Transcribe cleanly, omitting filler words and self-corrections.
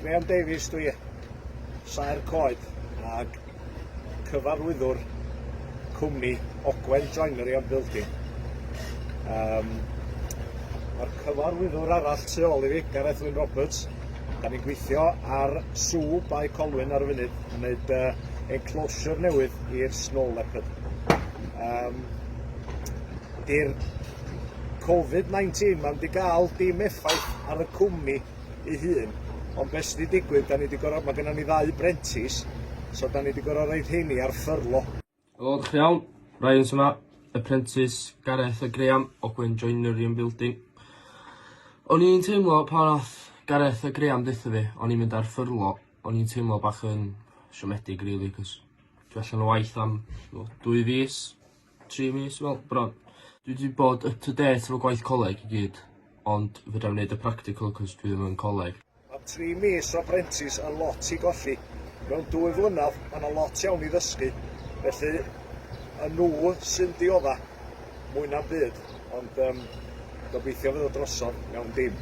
Graham Davies dwi, Saer Coed, ag cyfarwyddwr cwmni Ogwen Joinery and Building. Mae'r cyfarwyddwr arall tu ôl i fi, Gareth Wyn Roberts. Da ni'n gweithio ar sŵ Bae Colwyn ar y funud, yn gwneud enclosure newydd i'r snow leopard. Di'r Covid-19 ma'n di gael dim effaith ar y cwmni ei hun, ond beth sydd wedi digwydd, mae gennym ni 2 brentis, so da ni wedi gorfod roed heini ar ffyrlo. Helo, dych chi iawn? Ryan yma, apprentice Gareth a Graham, Ogwen Joinery and Building. O'n i'n teimlo pan nath Gareth a Graham ddeutha fi, o'n i'n mynd ar ffyrlo, o'n i'n teimlo bach yn siomedig, really, cos dwi allan o waith am 2 fis, 3 mis, wel, bron. Dwi wedi bod up to date efo gwaith coleg i gyd, ond fydda'n wneud y practical cos dwi ddim yn coleg. Mae 3 mis o apprentice yn lot i golli. Mewn 2 flynedd, mae'n lot iawn i ddysgu. Felly, yn nhw sy'n diodda mwy na byd, ond gobeithio fydd o drosodd mewn dim.